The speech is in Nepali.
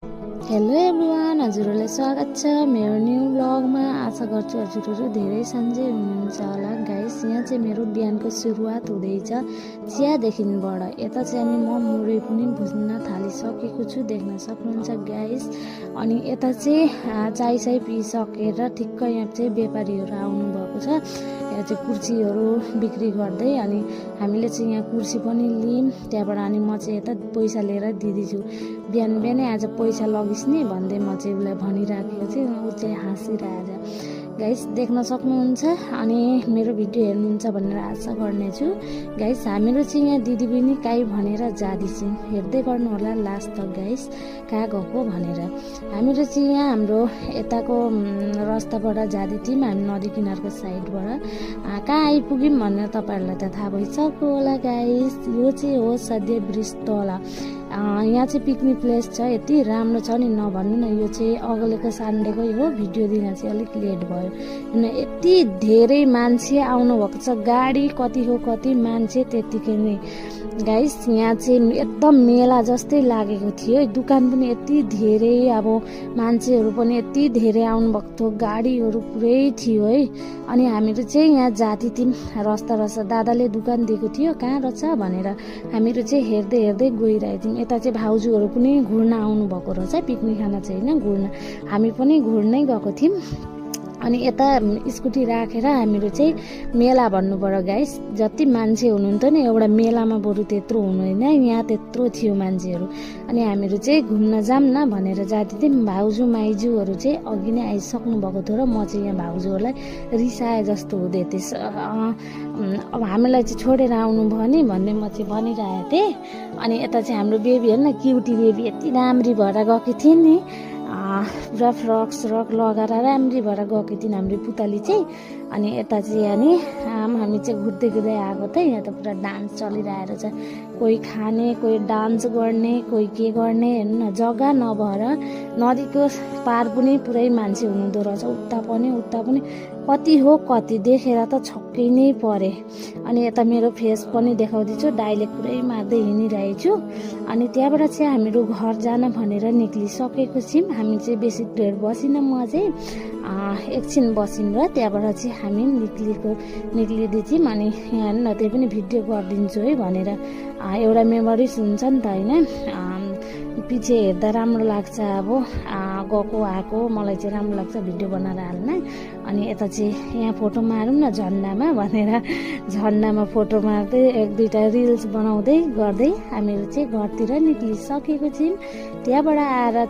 हेलो एभ्रिवान, हजुरहरूलाई स्वागत छ मेरो न्यू ब्लगमा। आशा गर्छु हजुरहरू धेरै सन्चै हुनुहुन्छ होला। गाइस, यहाँ चाहिँ मेरो बिहानको सुरुवात हुँदैछ चियादेखिबाट। यता चाहिँ अनि म मुरै पनि भुज्न थालिसकेको छु, देख्न सक्नुहुन्छ गाइस। अनि यता चाहिँ चाय पिइसकेर ठिक्क यहाँ चाहिँ व्यापारीहरू आउनुभएको छ। यहाँ चाहिँ कुर्सीहरू बिक्री गर्दै, अनि हामीले चाहिँ यहाँ कुर्सी पनि लियौँ त्यहाँबाट। अनि म चाहिँ यता पैसा लिएर दिँदैछु। बिहान बिहानै आज पैसा लगिस् नि भन्दै म चाहिँ उसलाई भनिराखेको थिएँ। ऊ चाहिँ हाँसिरहेछ। गाइस, देख्न सक्नुहुन्छ। अनि मेरो भिडियो हेर्नुहुन्छ भनेर आशा गर्नेछु। गाइस, हामीहरू चाहिँ यहाँ दिदीबहिनी काहीँ भनेर जाँदैछौँ, हेर्दै गर्नु होला लास्ट तक गाइस कहाँ गएको भनेर। हामीहरू चाहिँ यहाँ हाम्रो यताको रस्ताबाट जाँदै थियौँ, हामी नदी किनारको साइडबाट। कहाँ आइपुग्यौँ भनेर तपाईँहरूलाई त थाहा भइसक्यो होला गाइस। यो चाहिँ हो सद्य ब्रिज तल। यहाँ चाहिँ पिकनिक प्लेस छ, यति राम्रो छ नि नभन्नु न। यो चाहिँ अगाडिको सन्डेकै हो, भिडियो दिन चाहिँ अलिक लेट भयो। यति धेरै मान्छे आउनुभएको छ, गाडी कति हो कति, मान्छे त्यत्तिकै नै गाइस। यहाँ चाहिँ एकदम मेला जस्तै लागेको थियो। दुकान पनि यति धेरै, अब मान्छेहरू पनि यति धेरै आउनुभएको थियो, गाडीहरू पुरै थियो है। अनि हामीहरू चाहिँ यहाँ जाति थियौँ रस्ता दादाले दुकान दिएको थियो कहाँ रहेछ भनेर हामीहरू चाहिँ हेर्दै हेर्दै गइरहेको थियौँ। यता चाहिँ भाउजूहरू पनि घुर्न आउनुभएको रहेछ, पिकनिक खाना चाहिँ होइन, घुर्न। हामी पनि घुर्नै गएको थियौँ। अनि यता स्कुटी राखेर हामीहरू चाहिँ मेला भन्नु पर्यो गाइस। जति मान्छे हुनुहुन्थ्यो नि एउटा मेलामा बरु त्यत्रो हुनुहुन्न, यहाँ त्यत्रो थियो मान्छेहरू। अनि हामीहरू चाहिँ घुम्न जाऊँ न भनेर जाँदै थियौँ। भाउजू माइजूहरू चाहिँ अघि नै आइसक्नु भएको थियो र म चाहिँ यहाँ भाउजूहरूलाई रिसाए जस्तो हुँदै थिएँ। अब हामीलाई चाहिँ छोडेर आउनु भयो नि भन्ने म चाहिँ भनिरहेको थिएँ। अनि यता चाहिँ हाम्रो बेबी हेर्न, क्युटी बेबी यति राम्री भएर गएको थिएँ नि, पुरा फ्रक लगाएर राम्री भएर गएको थिइन् हाम्रो पुतली चाहिँ। अनि यता चाहिँ अनि हामी चाहिँ घुर्दै आएको थिएँ। यहाँ त पुरा डान्स चलिरहेको छ, कोही खाने, कोही डान्स गर्ने, कोही के गर्ने। हेर्नु न, जग्गा नभएर नदीको पार पनि पुरै मान्छे हुनुहुँदो रहेछ, उता पनि कति हो कति, देखेर त छक्कै नै परे। अनि यता मेरो फेस पनि देखाउँदैछु, डाइलेक्ट पुरै मार्दै हिँडिरहेको छु। अनि त्यहाँबाट चाहिँ हामीहरू घर जान भनेर निक्लिसकेको छौँ। हामी चाहिँ बेसी ढेर बसिनँ, म चाहिँ एकछिन बसिन् र त्यहाँबाट चाहिँ हामी निक्लिँदै थियौँ। अनि यहाँ न त्यही पनि भिडियो गरिदिन्छु है भनेर, एउटा मेमोरिज हुन्छ नि त होइन। पछि हेर्दा राम्रो लाग्छ, अब गएको आएको मलाई चाहिँ राम्रो लाग्छ भिडियो बनाएर हाल्न। अनि यता चाहिँ यहाँ फोटो मारौँ न झन्डामा भनेर झन्डामा फोटो मार्दै एक दुईवटा रिल्स बनाउँदै गर्दै हामीहरू चाहिँ घरतिर निक्लिसकेको छौँ। त्यहाँबाट आएर